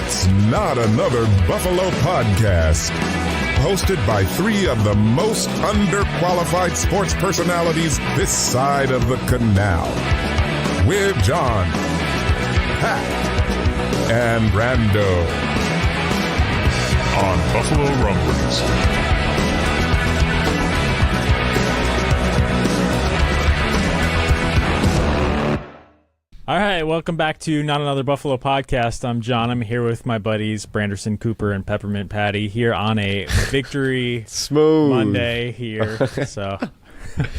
It's Not Another Buffalo Podcast, hosted by three of the most underqualified sports personalities this side of the canal. With John, Pat, and Brando on Buffalo Rumblings. All right, welcome back to Not Another Buffalo Podcast. I'm John. I'm here with my buddies, Branderson Cooper and Peppermint Patty, here on a victory Smooth Monday here. So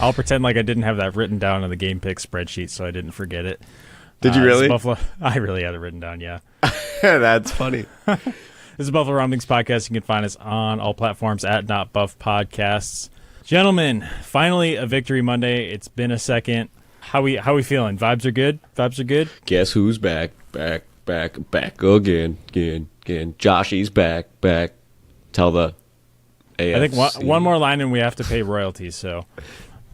I'll pretend like I didn't have that written down on the game pick spreadsheet so I didn't forget it. Did you really? Buffalo, I really had it written down, yeah. That's funny. This is Buffalo Rumblings Podcast. You can find us on all platforms at Not Buff Podcasts. Gentlemen, finally a victory Monday. It's been a second. How we feeling? Vibes are good? Guess who's back again. Joshy's back. Tell the AFC. I think one more line and we have to pay royalties, so.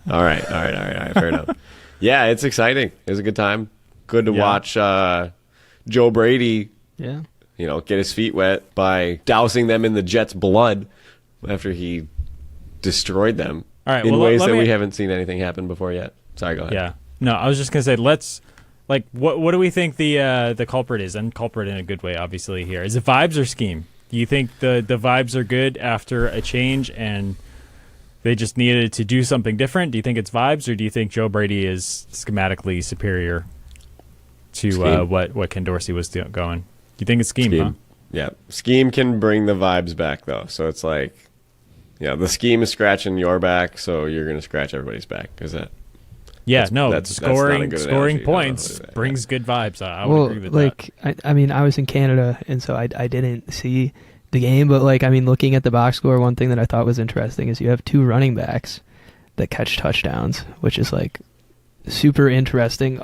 All right. Fair enough. Yeah, it's exciting. It was a good time. Good to watch Joe Brady, get his feet wet by dousing them in the Jets' blood after he destroyed them in ways that we haven't seen anything happen before yet. Sorry, go ahead. Yeah. No, I was just going to say, what do we think the culprit is? And culprit in a good way, obviously, here. Is it vibes or scheme? Do you think the vibes are good after a change and they just needed to do something different? Do you think it's vibes, or do you think Joe Brady is schematically superior to what Ken Dorsey was going? Do you think it's scheme, huh? Yeah. Scheme can bring the vibes back, though. So it's like, the scheme is scratching your back, so you're going to scratch everybody's back. Is that... Yeah, that's scoring analogy. Points brings good vibes. I would agree with that. I mean, I was in Canada, and so I didn't see the game, but looking at the box score, one thing that I thought was interesting is you have two running backs that catch touchdowns, which is super interesting.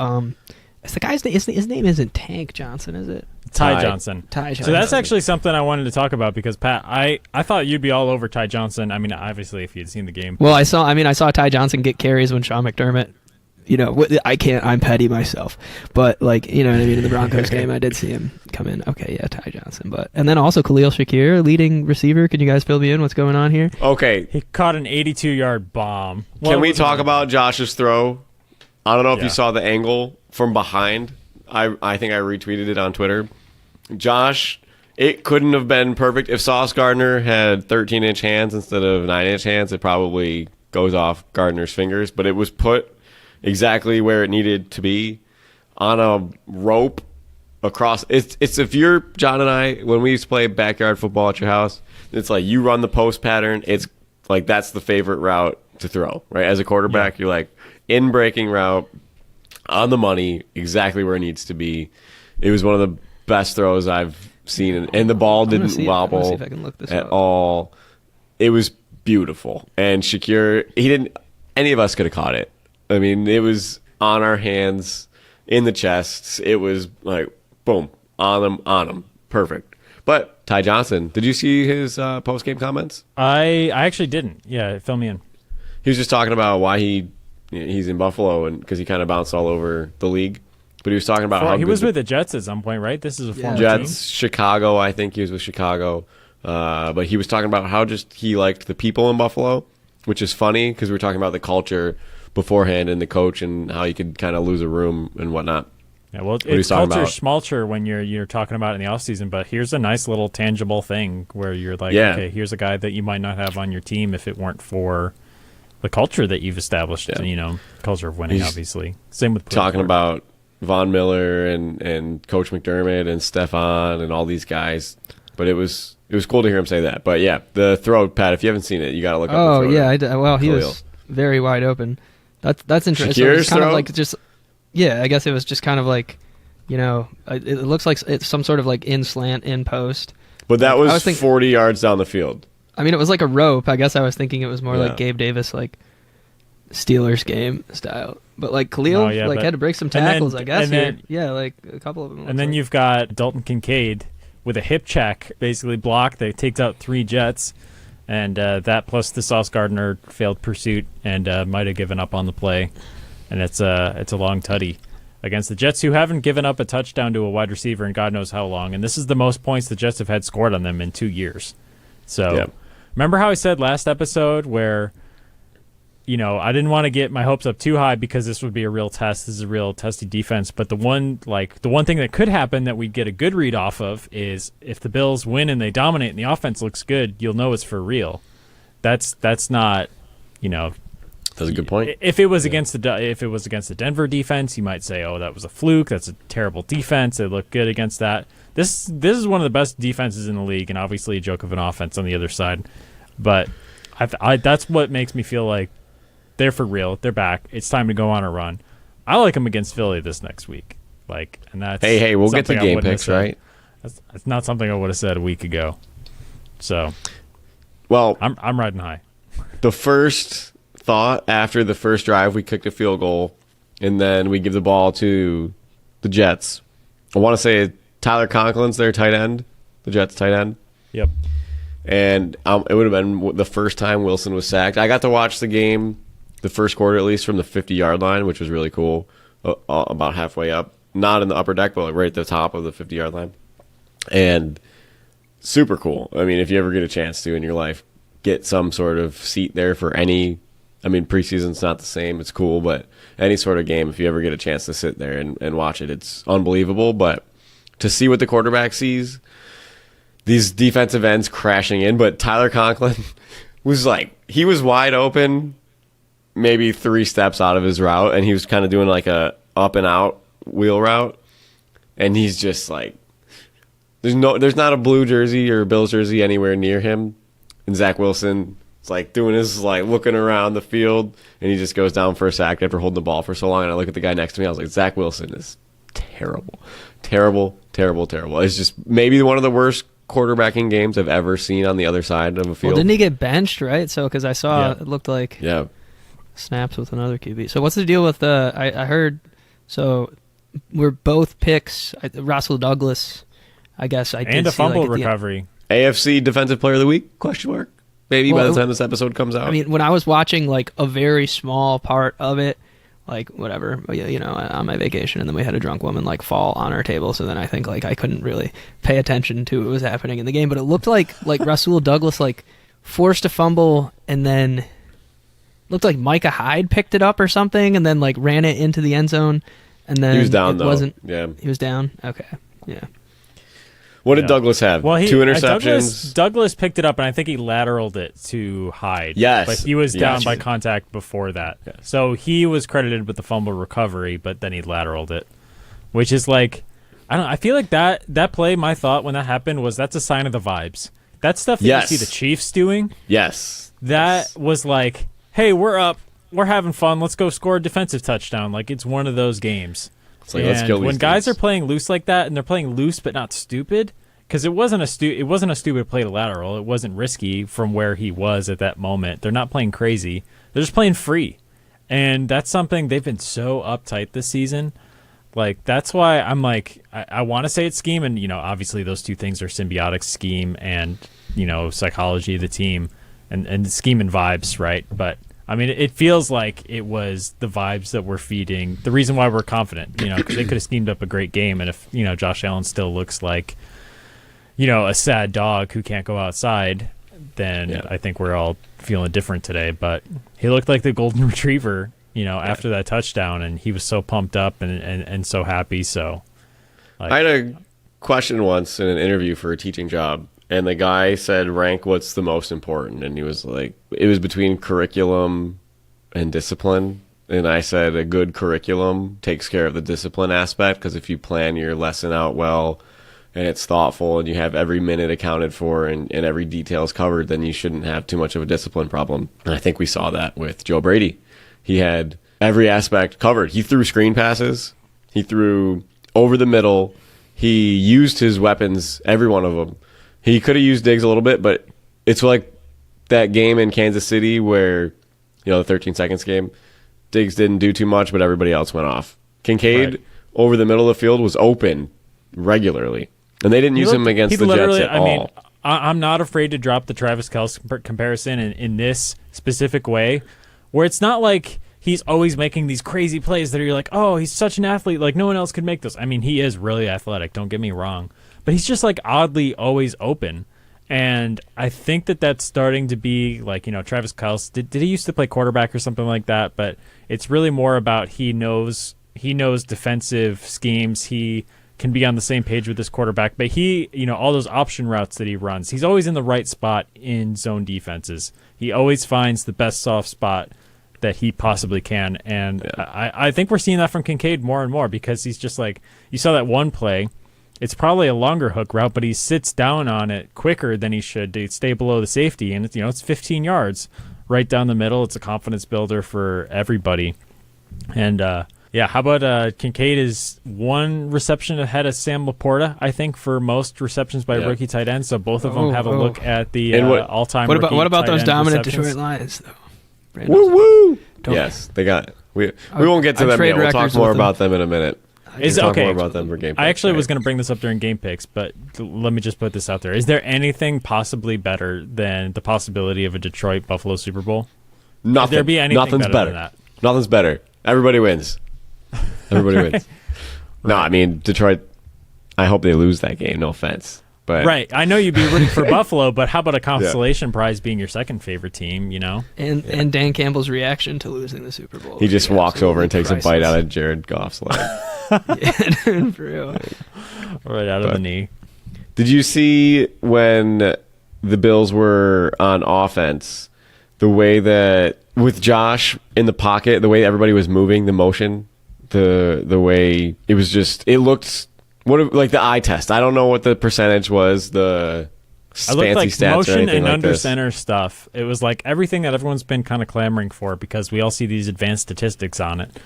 It's the guy's name. His name isn't Tank Johnson, is it? Ty Johnson. So that's actually something I wanted to talk about because Pat, I thought you'd be all over Ty Johnson. I mean, obviously, if you'd seen the game. Well, I saw Ty Johnson get carries when Sean McDermott. I'm petty myself, but in the Broncos game, I did see him come in. Okay, yeah, Ty Johnson, and then also Khalil Shakir, leading receiver. Can you guys fill me in? What's going on here? Okay, he caught an 82-yard bomb. Can we talk about Josh's throw? I don't know if you saw the angle from behind. I think I retweeted it on Twitter. Josh, it couldn't have been perfect. If Sauce Gardner had 13-inch hands instead of 9-inch hands, it probably goes off Gardner's fingers. But it was put exactly where it needed to be on a rope across. It's if you're John and I, when we used to play backyard football at your house, it's like you run the post pattern. It's like that's the favorite route to throw, right? As a quarterback, you're like in breaking route, on the money, exactly where it needs to be. It was one of the best throws I've seen, and the ball didn't wobble at all. It was beautiful. And Shakir, any of us could have caught it. I mean, it was on our hands, in the chest. It was like, boom, on him. Perfect. But Ty Johnson, did you see his post-game comments? I actually didn't. Yeah, fill me in. He was just talking about why he's in Buffalo, and because he kind of bounced all over the league. But he was talking about how he was with the Jets at some point, right? This is a former Jets, team. Chicago. I think he was with Chicago. But he was talking about how just he liked the people in Buffalo, which is funny because we were talking about the culture beforehand and the coach and how you could kind of lose a room and whatnot. Yeah, well, it's culture schmalture when you're talking about it in the offseason, but here's a nice little tangible thing where you're like, okay, here's a guy that you might not have on your team if it weren't for the culture that you've established, culture of winning, obviously. Same with talking about Von Miller and Coach McDermott and Stefan and all these guys. But it was cool to hear him say that. But yeah, the throw, Pat, if you haven't seen it, you got to look up the throw. Oh, yeah. Well, he was very wide open. That's interesting. So it's kind of just, I guess it was just kind of it looks like it's some sort of in slant, in post. But that was 40 yards down the field. I mean, it was like a rope. I guess I was thinking it was more like Gabe Davis, Steelers game style. But Khalil, had to break some tackles, I guess. A couple of them. And then you've got Dalton Kincaid with a hip check, basically blocked. That takes out 3 Jets. And that plus the Sauce Gardner failed pursuit and might have given up on the play. And it's a long tutty. against the Jets, who haven't given up a touchdown to a wide receiver in God knows how long. And this is the most points the Jets have had scored on them in 2 years. So remember how I said last episode where, I didn't want to get my hopes up too high because this would be a real test. This is a real testy defense. But the one thing that could happen that we'd get a good read off of is if the Bills win and they dominate and the offense looks good, you'll know it's for real. That's not, That's a good point. If it was against the Denver defense, you might say, "Oh, that was a fluke. That's a terrible defense. They look good against that." This is one of the best defenses in the league, and obviously a joke of an offense on the other side. But that's what makes me feel like they're for real. They're back. It's time to go on a run. I like them against Philly this next week. And that's hey, we'll get the game picks, right? That's not something I would have said a week ago. So, well, I'm riding high. The first thought after the first drive, we kicked a field goal, and then we give the ball to the Jets. I want to say Tyler Conklin's their tight end, the Jets tight end. Yep. And it would have been the first time Wilson was sacked. I got to watch the game, the first quarter at least, from the 50-yard line, which was really cool, about halfway up. Not in the upper deck, but right at the top of the 50-yard line. And super cool. I mean, if you ever get a chance to in your life, get some sort of seat there for any. I mean, preseason's not the same. It's cool, but any sort of game, if you ever get a chance to sit there and watch it, it's unbelievable. But to see what the quarterback sees, these defensive ends crashing in, but Tyler Conklin was he was wide open, maybe 3 steps out of his route, and he was kind of doing like a up and out wheel route, and he's just there's not a blue jersey or a Bills jersey anywhere near him, and Zach Wilson is doing his looking around the field, and he just goes down for a sack after holding the ball for so long. And I look at the guy next to me, I was like, Zach Wilson is terrible. It's just maybe one of the worst quarterbacking games I've ever seen on the other side of a field. Well, didn't he get benched, right? So because I saw it looked like snaps with another QB. So what's the deal with I heard, so we're both picks, Russell Douglas, I guess. And a fumble recovery. AFC Defensive Player of the Week, ? Maybe by the time this episode comes out. I mean, when I was watching a very small part of it, whatever, on my vacation, and then we had a drunk woman fall on our table, so then I think I couldn't really pay attention to what was happening in the game, but it looked like Rasul Douglas forced a fumble, and then looked like Micah Hyde picked it up or something, and then ran it into the end zone, and then he was down though. He was down. Okay, yeah. What did Douglas have? Well, 2 interceptions. Douglas picked it up, and I think he lateraled it to Hyde. Yes. But he was down by contact before that. Yes. So he was credited with the fumble recovery, but then he lateraled it, which is I feel like that play, my thought when that happened was that's a sign of the vibes. That stuff that you see the Chiefs doing. Yes. That was hey, we're up. We're having fun. Let's go score a defensive touchdown. It's one of those games. Let's kill these when guys dudes. are playing loose like that, and they're playing loose but not stupid, because it wasn't a stupid play to lateral. It wasn't risky from where he was at that moment. They're not playing crazy. They're just playing free, and that's something they've been so uptight this season. That's why I'm I want to say it's scheme, and obviously those two things are symbiotic, scheme and psychology of the team, and scheme and vibes, right? But I mean, it feels like it was the vibes that we're feeding. The reason why we're confident, because they could have schemed up a great game, and if Josh Allen still looks like a sad dog who can't go outside, then I think we're all feeling different today. But he looked like the golden retriever, after that touchdown, and he was so pumped up and so happy. So I had a question once in an interview for a teaching job, and the guy said, rank what's the most important, and he was it was between curriculum and discipline. And I said a good curriculum takes care of the discipline aspect, because if you plan your lesson out well and it's thoughtful and you have every minute accounted for and every detail is covered, then you shouldn't have too much of a discipline problem. And I think we saw that with Joe Brady. He had every aspect covered. He threw screen passes. He threw over the middle. He used his weapons, every one of them. He could have used Diggs a little bit, but it's like that game in Kansas City where, the 13 seconds game, Diggs didn't do too much, but everybody else went off. Kincaid, over the middle of the field, was open regularly. And they didn't use him against the Jets at all. I mean, I'm not afraid to drop the Travis Kelce comparison in this specific way, where it's not like he's always making these crazy plays that are you're like, oh, he's such an athlete. Like, no one else could make this. I mean, he is really athletic. Don't get me wrong. But he's just, like, oddly always open. And I think that that's starting to be, like, you know, Travis Kelce, did he used to play quarterback or something like that? But it's really more about he knows defensive schemes. He can be on the same page with this quarterback. But he, you know, all those option routes that he runs, he's always in the right spot in zone defenses. He always finds the best soft spot that he possibly can. And I think we're seeing that from Kincaid more and more because he's just like, you saw that one play. It's probably a longer hook route, but he sits down on it quicker than he should to stay below the safety. And, it's 15 yards right down the middle. It's a confidence builder for everybody. And, how about Kincaid is one reception ahead of Sam Laporta, I think, for most receptions by rookie tight ends. So both of them have a look at the all-time rookie What about those dominant receptions. Detroit Lions, though? Woo woo! Yes, they got. We won't get to them yet. We'll talk more about them in a minute. Talk more about them for game picks. I actually was going to bring this up during game picks, but let me just put this out there. Is there anything possibly better than the possibility of a Detroit-Buffalo Super Bowl? Nothing. Could there be anything Nothing's better than that? Nothing's better. Everybody wins. Everybody wins. No, I mean, Detroit, I hope they lose that game. No offense. But right. I know you'd be rooting for Buffalo, but how about a consolation prize being your second favorite team, And Dan Campbell's reaction to losing the Super Bowl. He just walks over and takes a bite out of Jared Goff's leg. Yeah, for real. Right out of the knee. Did you see when the Bills were on offense, the way that with Josh in the pocket, the way everybody was moving, the motion, the way it was just, it looked like the eye test. I don't know what the percentage was, the I looked fancy like stats motion or anything and like under this. center stuff. It was like everything that everyone's been kind of clamoring for because we all see these advanced statistics on it.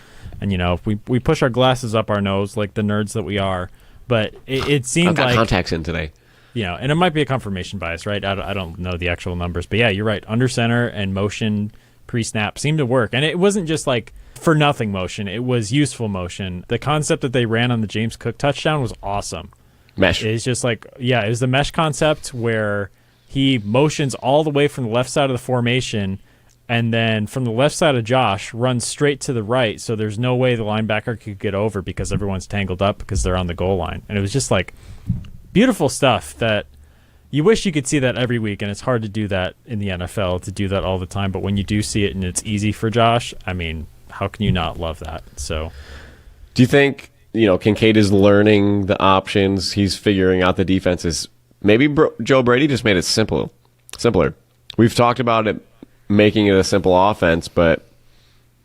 And, we push our glasses up our nose like the nerds that we are. But it seemed I've got like contacts in today. And it might be a confirmation bias, right? I don't know the actual numbers. But, yeah, you're right. Under center and motion pre-snap seemed to work. And it wasn't just like for nothing motion. It was useful motion. The concept that they ran on the James Cook touchdown was awesome. Mesh. It's just like, it was the mesh concept where he motions all the way from the left side of the formation and then from the left side of Josh runs straight to the right, so there's no way the linebacker could get over because everyone's tangled up because they're on the goal line. And it was just like beautiful stuff that you wish you could see that every week, and it's hard to do that in the NFL, to do that all the time. But when you do see it and it's easy for Josh, I mean, how can you not love that? So, do you think Kincaid is learning the options? He's figuring out the defenses. Maybe Joe Brady just made it simpler. We've talked about it making it a simple offense, but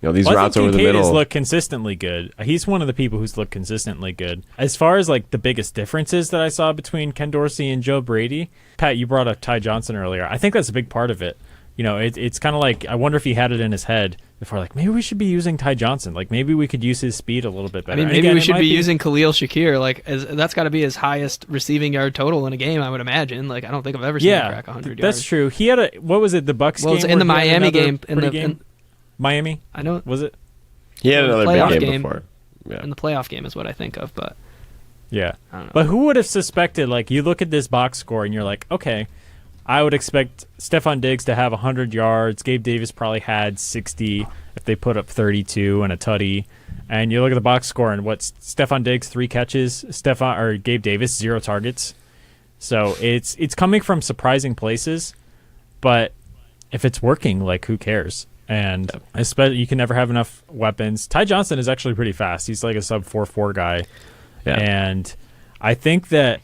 these routes over the middle. Kincaid has looked consistently good. He's one of the people who's looked consistently good. As far as like the biggest differences that I saw between Ken Dorsey and Joe Brady, Pat, you brought up Ty Johnson earlier. I think that's a big part of it. It's kind of like, I wonder if he had it in his head before, like, maybe we should be using Ty Johnson. Like, maybe we could use his speed a little bit better. I mean, maybe we should be using Khalil Shakir. Like, that's got to be his highest receiving yard total in a game, I would imagine. Like, I don't think I've ever seen him crack 100 yards. That's true. He had what was it, the Bucs game? Well, it's in the Miami game. Miami? I know. Was it? He had another big game before. Yeah. In the playoff game is what I think of, but... Yeah. I don't know. But who would have suspected, like, you look at this box score and you're like, okay, I would expect Stephon Diggs to have 100 yards. Gabe Davis probably had 60 if they put up 32 and a tutty. And you look at the box score and what's Stephon Diggs, 3 catches, Gabe Davis, 0 targets. So it's coming from surprising places, but if it's working, like, who cares? And especially, you can never have enough weapons. Ty Johnson is actually pretty fast. He's like a sub 4.4 guy. Yeah. And I think that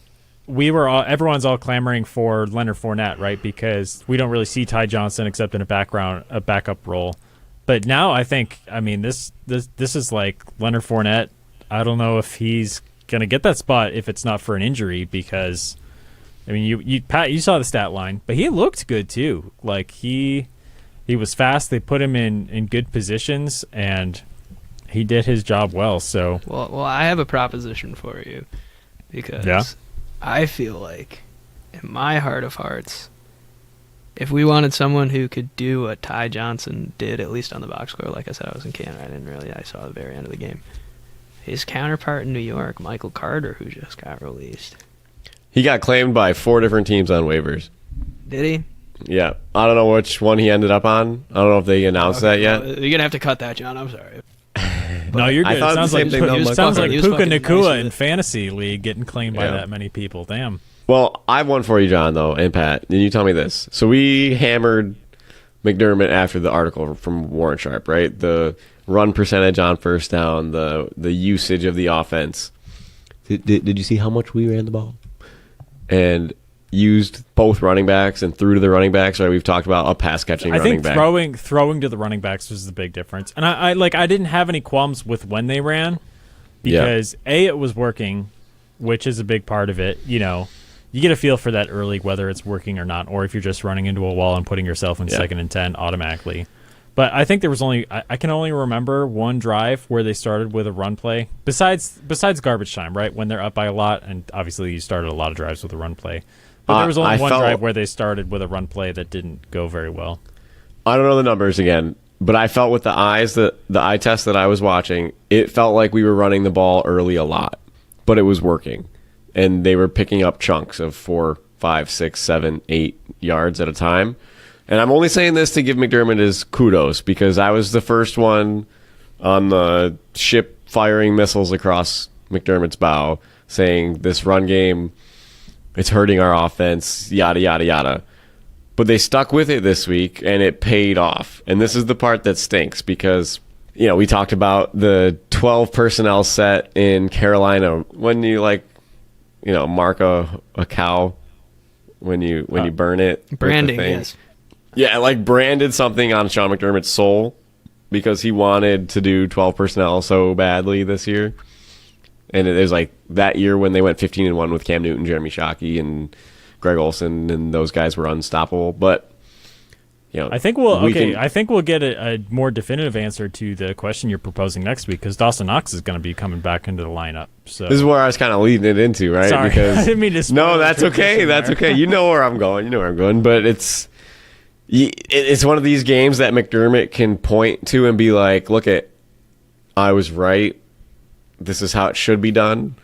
everyone's all clamoring for Leonard Fournette, right? Because we don't really see Ty Johnson except in a backup role. But now I think, I mean, this is like Leonard Fournette. I don't know if he's gonna get that spot if it's not for an injury, because I mean, Pat, you saw the stat line, but he looked good too. Like he was fast. They put him in good positions, and he did his job well. So well, I have a proposition for you, because I feel like, in my heart of hearts, if we wanted someone who could do what Ty Johnson did, at least on the box score, like I said, I was in Canada. I saw the very end of the game. His counterpart in New York, Michael Carter, who just got released. He got claimed by 4 different teams on waivers. Did he? Yeah, I don't know which one he ended up on. I don't know if they announced that yet. Well, you're gonna have to cut that, John. I'm sorry. No, you're good. I thought It the sounds same like thing, though. it sounds like He was Puka fucking nice Nakua with in it. fantasy league getting claimed by Yeah. that many people. Damn. Well, I have one for you, John, though, and Pat. And you tell me this. So we hammered McDermott after the article from Warren Sharp, right? The run percentage on first down, the usage of the offense. Did you see how much we ran the ball? And used both running backs and threw to the running backs. Right, we've talked about a pass catching I running think back. throwing to the running backs was the big difference, and I didn't have any qualms with when they ran because it was working, which is a big part of it. You know, you get a feel for that early whether it's working or not, or if you're just running into a wall and putting yourself in 2nd and 10 automatically. But I think there was I can only remember one drive where they started with a run play. Besides garbage time, right, when they're up by a lot, and obviously you started a lot of drives with a run play. But there was only one drive where they started with a run play that didn't go very well. I don't know the numbers again, but I felt with the eye test that I was watching, it felt like we were running the ball early a lot, but it was working, and they were picking up chunks of 4, 5, 6, 7, 8 yards at a time. And I'm only saying this to give McDermott his kudos because I was the first one on the ship firing missiles across McDermott's bow, saying this run game, it's hurting our offense, yada, yada, yada. But they stuck with it this week, and it paid off. And this is the part that stinks because, you know, we talked about the 12 personnel set in Carolina. When you, mark a cow, when you burn it. with the Branding, thing. yes. Yeah, branded something on Sean McDermott's soul because he wanted to do 12 personnel so badly this year. And it was that year when they went 15-1 with Cam Newton, Jeremy Shockey, and Greg Olsen, and those guys were unstoppable. But I think we'll get a more definitive answer to the question you're proposing next week because Dawson Knox is going to be coming back into the lineup. So this is where I was kind of leading it into, right? Sorry, because I didn't mean to. No, that's okay. That's okay. You know where I'm going. But it's one of these games that McDermott can point to and be like, "Look I was right. This is how it should be done."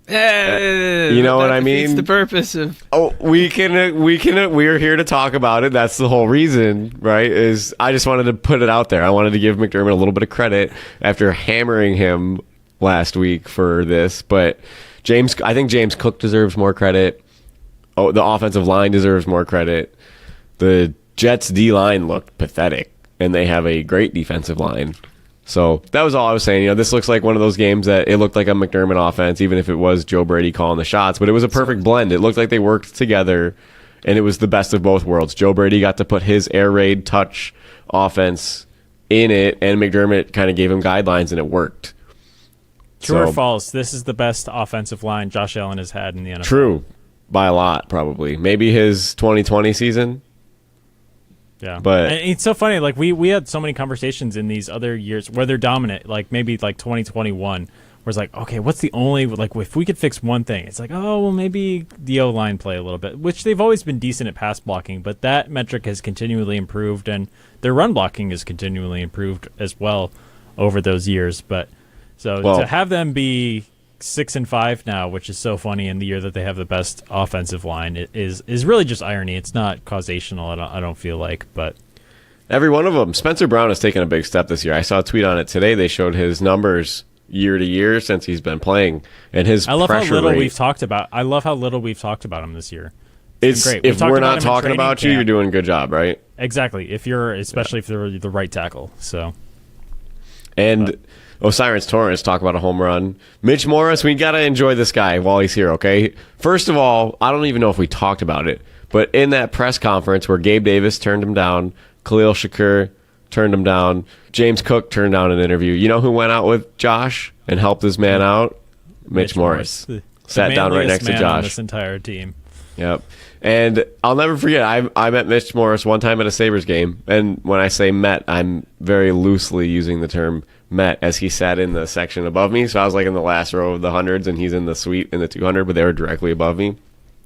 You know what I mean? It's the purpose of. Oh, we're here to talk about it. That's the whole reason, right? Is I just wanted to put it out there. I wanted to give McDermott a little bit of credit after hammering him last week for this. But I think James Cook deserves more credit. Oh, the offensive line deserves more credit. The Jets D-line looked pathetic, and they have a great defensive line. So that was all I was saying. This looks like one of those games that it looked like a McDermott offense, even if it was Joe Brady calling the shots. But it was a perfect blend. It looked like they worked together, and it was the best of both worlds. Joe Brady got to put his air raid touch offense in it, and McDermott kind of gave him guidelines, and it worked. True or false? This is the best offensive line Josh Allen has had in the NFL. True. By a lot, probably. Maybe his 2020 season. Yeah, but and it's so funny. We had so many conversations in these other years where they're dominant. Maybe 2021, where it's okay, what's the only if we could fix one thing? It's maybe the O-line play a little bit, which they've always been decent at pass blocking, but that metric has continually improved, and their run blocking has continually improved as well over those years. But to have them be 6-5 now, which is so funny in the year that they have the best offensive line, it is really just irony. It's not causational. I don't feel like, but every one of them. Spencer Brown has taken a big step this year. I saw a tweet on it today. They showed his numbers year to year since he's been playing, and his I love how pressure little rate. we've talked about. I love how little we've talked about him this year. It's great. If we're not talking about you, you're doing a good job, right? Exactly. If you're the right tackle. So, and Osiris Torrance talk about a home run. Mitch Morris, we got to enjoy this guy while he's here, okay? First of all, I don't even know if we talked about it, but in that press conference where Gabe Davis turned him down, Khalil Shakur turned him down, James Cook turned down an interview. You know who went out with Josh and helped his man out? Mitch Morris. Sat down right next to Josh. On this entire team. Yep. And I'll never forget, I met Mitch Morris one time at a Sabres game. And when I say met, I'm very loosely using the term met, as he sat in the section above me. So I was in the last row of the hundreds, and he's in the suite in the 200, but they were directly above me.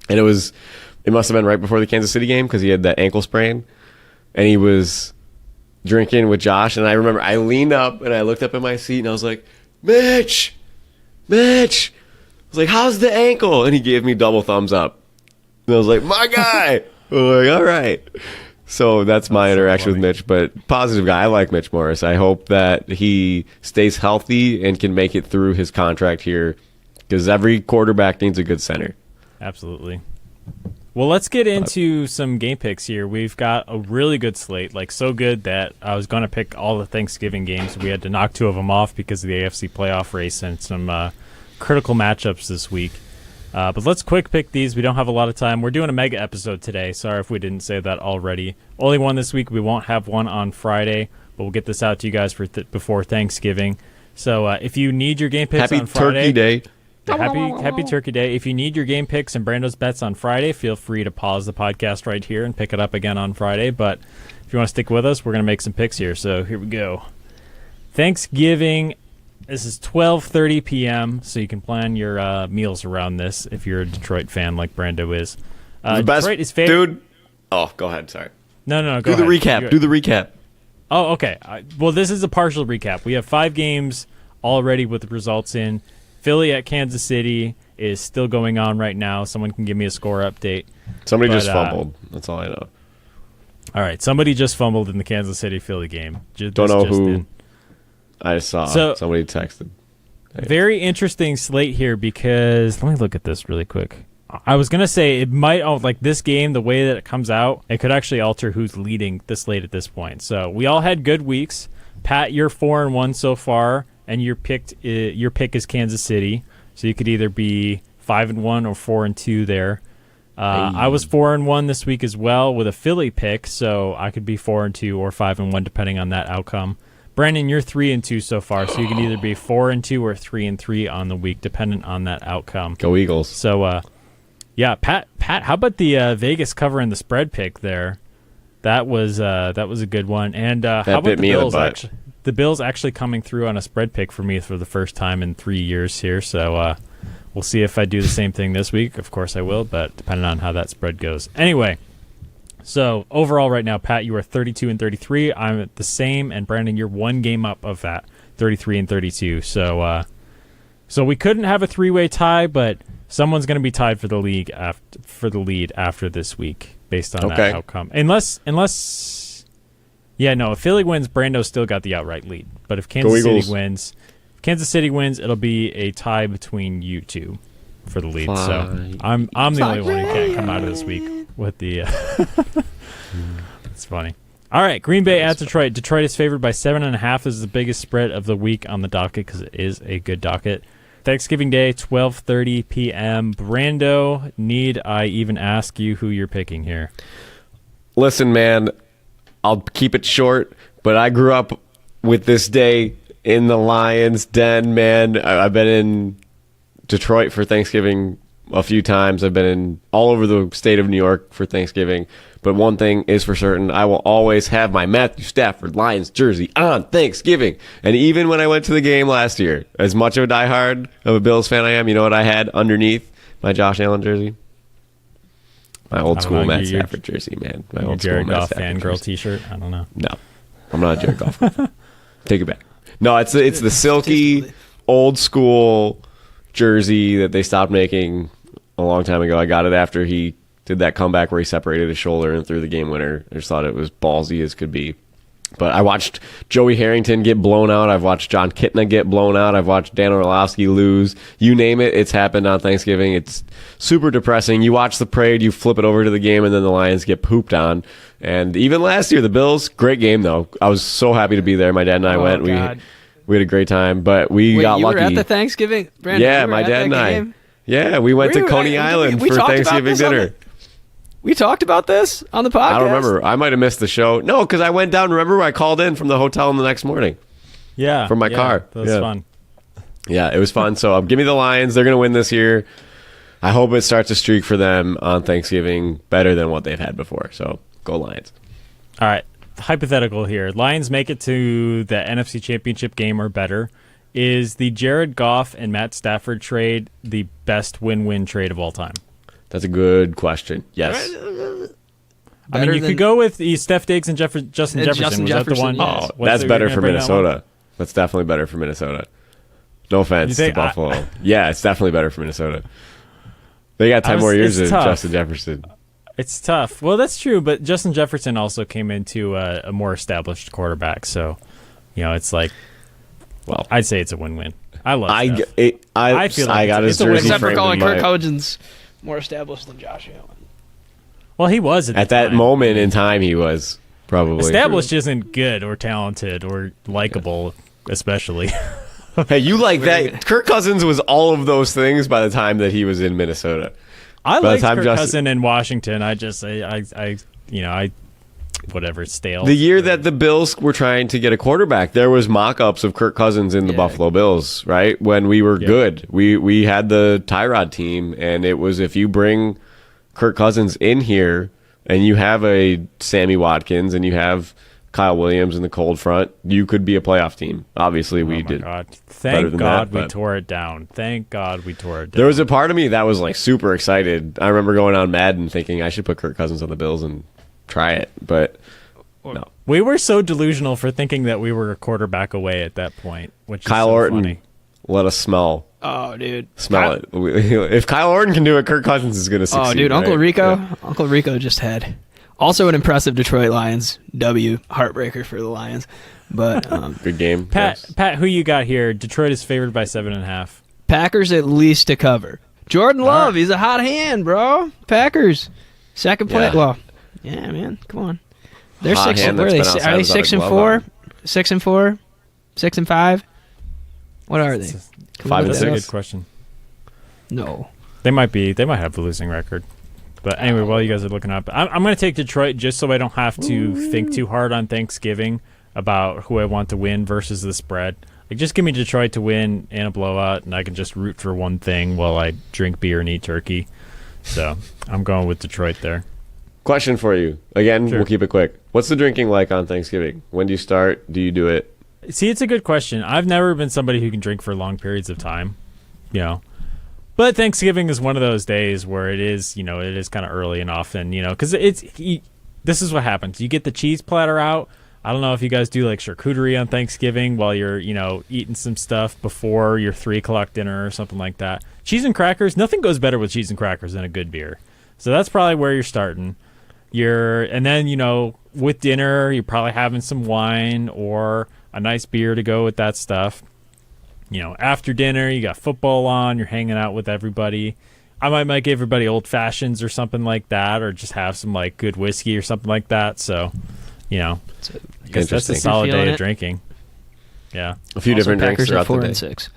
And it must have been right before the Kansas City game because he had that ankle sprain. And he was drinking with Josh. And I remember I leaned up and I looked up at my seat and I was like, Mitch! I was like, how's the ankle? And he gave me double thumbs up. And I was like, my guy! Like, all right. So that's my interaction with funny. Mitch, but positive guy. I like Mitch Morris. I hope that he stays healthy and can make it through his contract here, because every quarterback needs a good center. Absolutely. Well, let's get into some game picks here. We've got a really good slate, like so good that I was going to pick all the Thanksgiving games. We had to knock 2 of them off because of the AFC playoff race and some critical matchups this week. But let's quick pick these. We don't have a lot of time. We're doing a mega episode today. Sorry if we didn't say that already. Only one this week. We won't have one on Friday, but we'll get this out to you guys for before Thanksgiving. So if you need your game picks Happy on Friday, Turkey Day. Happy Turkey Day. If you need your game picks and Brando's bets on Friday, feel free to pause the podcast right here and pick it up again on Friday. But if you want to stick with us, we're going to make some picks here. So here we go. Thanksgiving. This is 12:30 p.m., so you can plan your meals around this if you're a Detroit fan like Brando is. The best, Detroit is favored. dude. Oh, go ahead. Sorry. No, Do go the ahead. recap. Do the recap. Oh, okay. Well, this is a partial recap. We have 5 games already with the results in. Philly at Kansas City is still going on right now. Someone can give me a score update. Somebody just fumbled. That's all I know. All right. Somebody just fumbled in the Kansas City-Philly game. Don't know who. I saw somebody texted. Very interesting slate here because let me look at this really quick. I was going to say it might, like this game, the way that it comes out, it could actually alter who's leading the slate at this point. So we all had good weeks. Pat, you're 4-1 so far, and your pick is Kansas City. So you could either be 5-1 or 4-2 there. I was 4-1 this week as well with a Philly pick, so I could be 4-2 or 5-1 depending on that outcome. Brandon, you're 3-2 so far, so you can either be 4-2 or 3-3 on the week, dependent on that outcome. Go Eagles! So, yeah, Pat, how about the Vegas covering the spread pick there? That was a good one. And how about the Bills? The Bills actually coming through on a spread pick for me for the first time in 3 years here. So we'll see if I do the same thing this week. Of course I will, but depending on how that spread goes. Anyway. So overall right now, Pat, you are 32-33. I'm at the same, and Brandon, you're 1 game up of that, 33-32. So we couldn't have a 3-way tie, but someone's going to be tied for the lead after this week based on that outcome. Unless, if Philly wins, Brando's still got the outright lead. But if Kansas City wins, it'll be a tie between you two for the lead. So I'm the only one who can't come out of this week with the it's funny. All right, Green Bay at Detroit. Detroit is favored by 7.5. This is the biggest spread of the week on the docket because it is a good docket. Thanksgiving Day, 12:30 p.m. Brando, need I even ask you who you're picking here? Listen, man, I'll keep it short, but I grew up with this day in the Lions' den, man. I've been in Detroit for Thanksgiving a few times. I've been in all over the state of New York for Thanksgiving. But one thing is for certain, I will always have my Matthew Stafford Lions jersey on Thanksgiving. And even when I went to the game last year, as much of a diehard of a Bills fan I am, you know what I had underneath my Josh Allen jersey? My old school Matt Stafford jersey, man. My old school Jared Matt Goff Stafford fangirl jersey. t-shirt? I don't know. No, I'm not a Jared Goff fan. Take it back. No, it's the silky, old school jersey that they stopped making a long time ago. I got it after he did that comeback where he separated his shoulder and threw the game winner. I just thought it was ballsy as could be. But I watched Joey Harrington get blown out. I've watched John Kitna get blown out. I've watched Dan Orlovsky lose. You name it, it's happened on Thanksgiving. It's super depressing. You watch the parade, you flip it over to the game, and then the Lions get pooped on. And even last year, the Bills, great game, though. I was so happy to be there. My dad and I went. God. We had a great time, but we got lucky. You were at the Thanksgiving? Brandon, yeah, my dad and I. Yeah, we went to Coney Island for Thanksgiving dinner. We talked about this on the podcast. I don't remember. I might have missed the show. No, because I went down. Remember, I called in from the hotel the next morning. Yeah, from my car. That was fun. Yeah, it was fun. So give me the Lions. They're going to win this year. I hope it starts a streak for them on Thanksgiving better than what they've had before. So go Lions. All right. Hypothetical here. Lions make it to the NFC Championship game or better. Is the Jared Goff and Matt Stafford trade the best win-win trade of all time? That's a good question. Yes. I mean, you could go with Steph Diggs and Justin Jefferson. Was that the one? Oh, that's better for Minnesota. That's definitely better for Minnesota. No offense to Buffalo. Yeah, it's definitely better for Minnesota. They got 10 more years of Justin Jefferson. It's tough. Well, that's true, but Justin Jefferson also came into a more established quarterback, so it's like, well, I'd say it's a win-win. I love Steph. I feel like I got his jersey Except for framed calling in Kirk my- Cousins more established than Josh Allen. Well, he was At that moment in time, he was probably established isn't good or talented or likable, especially. Hey, you like that? Kirk Cousins was all of those things by the time that he was in Minnesota. I By like the time Kirk Justin- Cousins in Washington. Whatever, it's stale. The year that the Bills were trying to get a quarterback, there was mock-ups of Kirk Cousins in the Buffalo Bills, right? When we were good. We had the Tyrod team, and it was if you bring Kirk Cousins in here and you have a Sammy Watkins and you have Kyle Williams in the cold front, you could be a playoff team. Obviously, we did. God. better Thank than God that, we but- tore it down. Thank God we tore it down. There was a part of me that was like super excited. I remember going on Madden thinking I should put Kirk Cousins on the Bills and try it, but no. We were so delusional for thinking that we were a quarterback away at that point, which is Kyle so Orton funny. let us smell Oh, dude. it. If Kyle Orton can do it, Kirk Cousins is going to succeed. Oh, dude, Uncle right? Rico. Yeah. Uncle Rico just had also an impressive Detroit Lions W. Heartbreaker for the Lions, but Good game. Pat, yes. Pat, who you got here? Detroit is favored by 7.5. Packers at least to cover. Jordan Love, he's a hot hand, bro. Packers second place. Yeah. Well, yeah, man, come on. They're Hot 6. hand Where are that's they? been Are they outside without a 6 and glove 4? on. 6 and 4? 6 and 5? What are they? Can we 5 and look That's that a up? good question. No. They might have a losing record. But anyway, while you guys are looking up, I'm going to take Detroit just so I don't have to think too hard on Thanksgiving about who I want to win versus the spread. Like, just give me Detroit to win and a blowout, and I can just root for one thing while I drink beer and eat turkey. So I'm going with Detroit there. Question for you. Again, Sure. we'll keep it quick. What's the drinking like on Thanksgiving? When do you start? Do you do it? See, it's a good question. I've never been somebody who can drink for long periods of time, But Thanksgiving is one of those days where it is kind of early and often, because this is what happens. You get the cheese platter out. I don't know if you guys do like charcuterie on Thanksgiving while you're, eating some stuff before your 3:00 dinner or something like that. Cheese and crackers, nothing goes better with cheese and crackers than a good beer. So that's probably where you're starting. And then, with dinner, you're probably having some wine or a nice beer to go with that stuff. After dinner, you got football on, you're hanging out with everybody. I might make everybody old fashions or something like that, or just have some like good whiskey or something like that. So, because that's a Interesting. solid Feeling day of it? drinking. Yeah. A few Also, different drinks Packers throughout at 4 the day. and 6.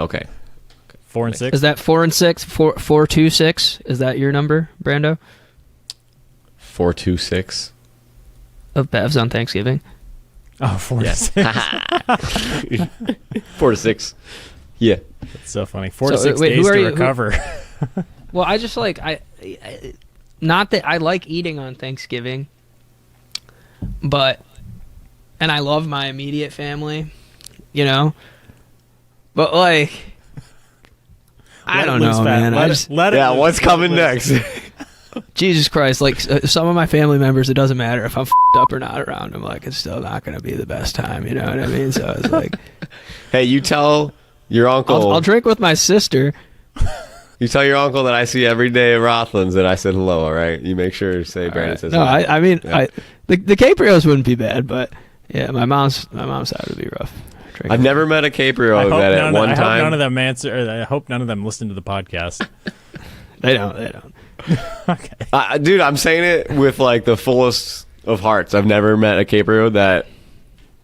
Okay. 4 and 6. Is that 4 and 6? 4 2 6? Is that your number, Brando? 4-2-6. Of Bevs on Thanksgiving? Oh, 4 and 6. 4 to 6. Yeah. That's so funny. 4 to So, 6 wait, days who are to you- recover. Well, I just like not that I like eating on Thanksgiving, but and I love my immediate family, but like I don't know, man. Let it Yeah, loose. what's coming next? Jesus Christ, like some of my family members, it doesn't matter if I'm up or not around them. Like, it's still not going to be the best time. You know what I mean? So it's like, Hey, you tell your uncle. I'll drink with my sister. You tell your uncle that I see every day at Rothlands that I said hello. All right. You make sure to say Brandon says No, hello. I mean, Yeah. the Caprios wouldn't be bad, but yeah, my mom's side would be rough. Drinking. I've never met a Caprio that at one I hope time. none of them answer. Or I hope none of them listen to the podcast. They don't. Okay. Dude, I'm saying it with like the fullest of hearts. I've never met a Caprio that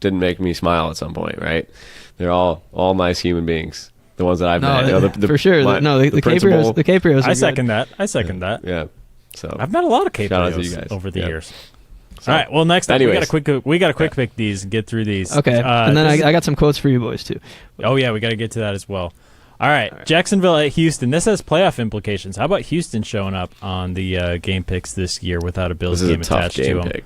didn't make me smile at some point. Right? They're all nice human beings. The ones that I've met. For sure. The principal- Caprios. I second that. Yeah. So I've met a lot of Shout out to you Caprios guys. over the Yeah. years. So, All right. Well, next up, anyways. we got to quick pick these and get through these. Okay, and then this is- I got some quotes for you boys too. Oh yeah, we got to get to that as well. All right, Jacksonville at Houston. This has playoff implications. How about Houston showing up on the game picks this year without a Bills this is a game tough attached game to them? pick.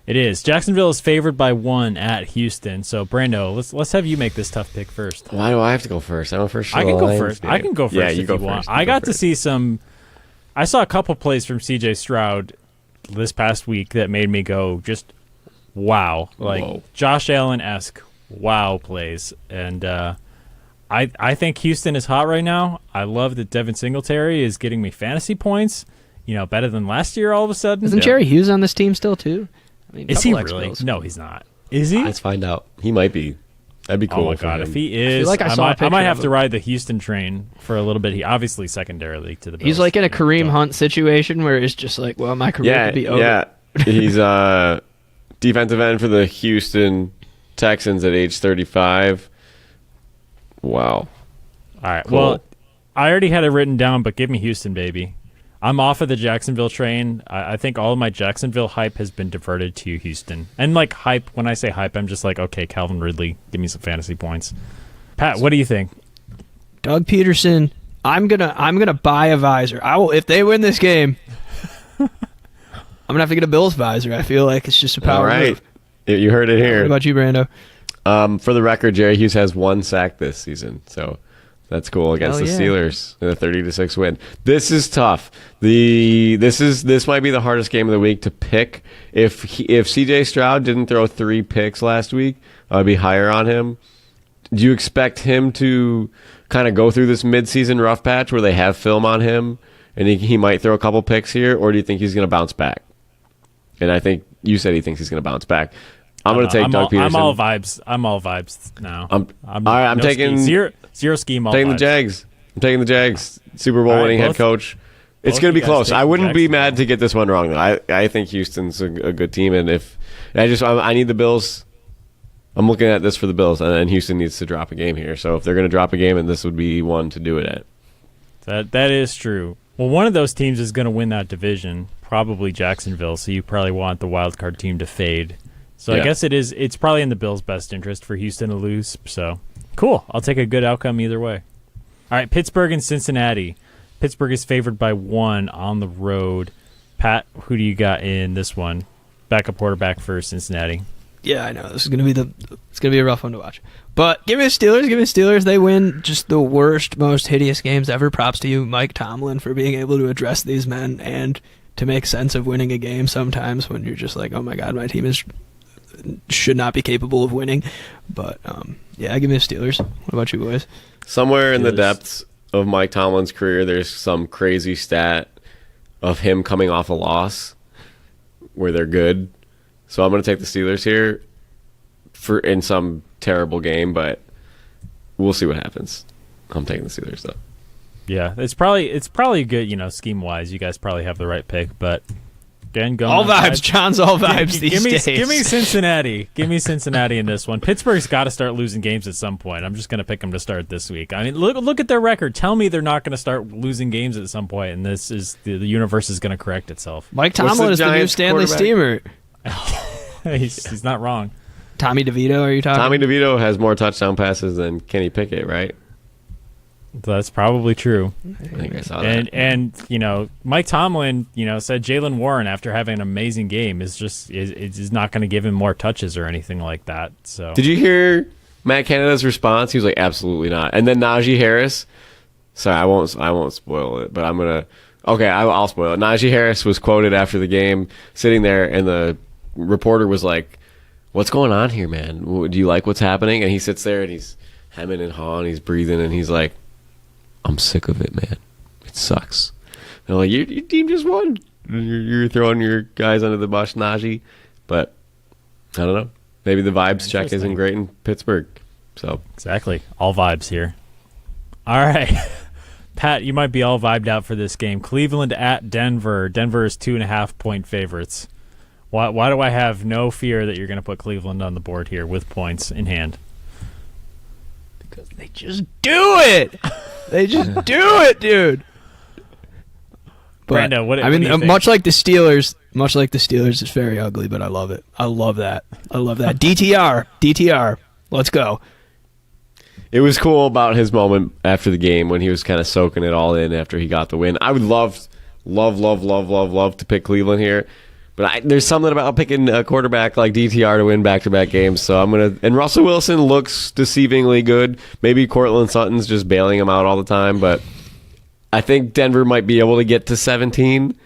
It is. Jacksonville is favored by 1 at Houston. So Brando, let's have you make this tough pick first. Why do I have to go first? I went first. for I the can go Lions first. game. I can go first Yeah, if you go you want. first. I You go got to first. see some. I saw a couple plays from C.J. Stroud this past week that made me go just wow, like Whoa. Josh Allen-esque wow plays, and I think Houston is hot right now. I love that Devin Singletary is getting me fantasy points, better than last year all of a sudden. Isn't Jerry Hughes on this team still too? I mean, Is he couple really? expos. No, he's not. Is he? Let's find out. He might be. That'd be cool. Oh my for god, him. if he is, like I saw a I picture might of have to him. ride the Houston train for a little bit. He obviously secondarily to the Bills. He's like in a You know, Kareem don't- Hunt situation where it's just like, well, my career could be over. Yeah, he's defensive end for the Houston Texans at age 35. Wow. All right. Cool. Well, I already had it written down, but give me Houston, baby. I'm off of the Jacksonville train. I think all of my Jacksonville hype has been diverted to Houston. And like hype, when I say hype, I'm just like, okay, Calvin Ridley, give me some fantasy points. Pat, what do you think? Doug Peterson, I'm gonna buy a visor. I will if they win this game. I'm gonna have to get a Bills visor. I feel like it's just a power All right. move. You heard it What here. about you, Brando? For the record, Jerry Hughes has 1 sack this season, so that's cool against Hell the yeah. Steelers in a 30-6 win. This is tough. This might be the hardest game of the week to pick. If CJ Stroud didn't throw 3 picks last week, I'd be higher on him. Do you expect him to kind of go through this midseason rough patch where they have film on him and he might throw a couple picks here, or do you think he's going to bounce back? And I think you said he thinks he's going to bounce back. I'm going to take Doug Peterson. I'm all vibes. I'm all vibes now. All right, I'm taking zero scheme. All taking the vibes. Jags. I'm taking the Jags. Super Bowl All right, winning head both- coach. It's both going to you be guys close. take I wouldn't be Jacksonville. mad to get this one wrong though. I think Houston's a good team, and I need the Bills. I'm looking at this for the Bills, and Houston needs to drop a game here. So if they're going to drop a game, and this would be one to do it at. That is true. Well, one of those teams is going to win that division, probably Jacksonville. So you probably want the wild card team to fade. So I Yeah. guess it's probably in the Bills' best interest for Houston to lose. So cool. I'll take a good outcome either way. All right, Pittsburgh and Cincinnati. Pittsburgh is favored by 1 on the road. Pat, who do you got in this one? Backup quarterback for Cincinnati. Yeah, I know. This is gonna be a rough one to watch. But give me the Steelers. Give me the Steelers. They win just the worst, most hideous games ever. Props to you, Mike Tomlin, for being able to address these men and to make sense of winning a game sometimes when you're just like, oh my god, my team should not be capable of winning. But yeah, give me the Steelers. What about you boys? Somewhere in the Steelers. depths of Mike Tomlin's career, there's some crazy stat of him coming off a loss where they're good. So I'm going to take the Steelers here in some terrible game, but we'll see what happens. I'm taking the Steelers though. Yeah, it's probably good. Scheme wise, you guys probably have the right pick. But again, going All on vibes. John's all vibes these days. Give me Cincinnati. Give me Cincinnati in this one. Pittsburgh's got to start losing games at some point. I'm just going to pick them to start this week. I mean, look at their record. Tell me they're not going to start losing games at some point, and this is the universe is going to correct itself. Mike What's Tomlin the is the new Giants Stanley quarterback? Steamer. he's not wrong. Tommy DeVito, are you talking? Tommy DeVito has more touchdown passes than Kenny Pickett, right? That's probably true. I think I saw that. And Mike Tomlin, said Jalen Warren after having an amazing game is not going to give him more touches or anything like that. So Did you hear Matt Canada's response? He was like, absolutely not. And then Najee Harris. Sorry, I won't spoil it, but I'm gonna. Okay, I'll spoil it. Najee Harris was quoted after the game, sitting there, and the reporter was like, "What's going on here, man? Do you like what's happening?" And he sits there and he's hemming and hawing, he's breathing, and he's like, "I'm sick of it, man. It sucks." And I'm like, your team just won. You're throwing your guys under the bus, Najee. But I don't know. Maybe the vibes check isn't Interesting. great in Pittsburgh. So exactly, all vibes here. All right. Pat, you might be all vibed out for this game. Cleveland at Denver. Denver is 2.5-point favorites. Why do I have no fear that you're going to put Cleveland on the board here with points in hand? Because they just do it. They just do it, dude. But, Brando, what I do mean, you think? much like the Steelers, it's very ugly, but I love it. I love that. DTR. Let's go. it was cool about his moment after the game when he was kind of soaking it all in after he got the win. I would love to pick Cleveland here. But there's something about picking a quarterback like DTR to win back-to-back games. So I'm going to... And Russell Wilson looks deceivingly good. Maybe Cortland Sutton's just bailing him out all the time. But I think Denver might be able to get to 17.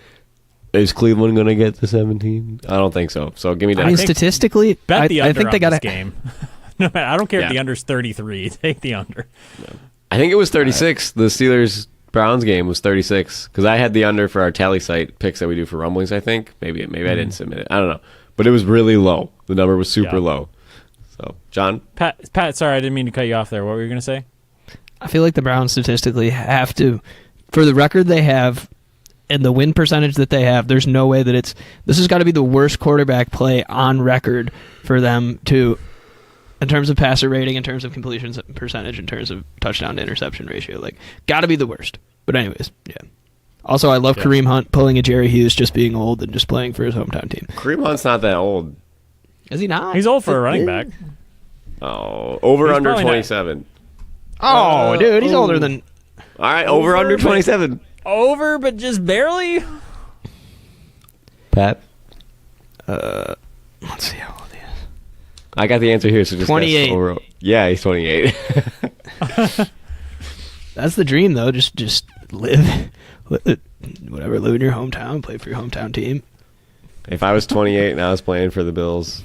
Is Cleveland going to get to 17? I don't think so. So give me I mean, that. statistically, Bet the I under think they on got this to game. No, man, I don't care if Yeah. the under's 33. Take the under. I think it was 36. The Steelers Browns game was 36 because I had the under for our tally site picks that we do for rumblings. I think maybe I didn't submit it. I don't know, but it was really low. The number was super low. So John, Pat, sorry, I didn't mean to cut you off there. What were you gonna say? I feel like the Browns statistically have to, for the record they have and the win percentage that they have, there's no way that this has got to be the worst quarterback play on record for them to, in terms of passer rating, in terms of completion percentage, in terms of touchdown to interception ratio, like, got to be the worst. But anyways, yeah. Also, I love Kareem Hunt pulling a Jerry Hughes, just being old and just playing for his hometown team. Kareem Hunt's not that old. Is he not? He's old for a running back. Oh, over under 27. Oh, dude, he's older than... All right, over under 27. Over, but just barely? Pat? Let's see how old he is. I got the answer here, so just 28. Over. Yeah, he's 28. That's the dream, though. Just live, whatever, live in your hometown, play for your hometown team. If I was 28 and I was playing for the Bills,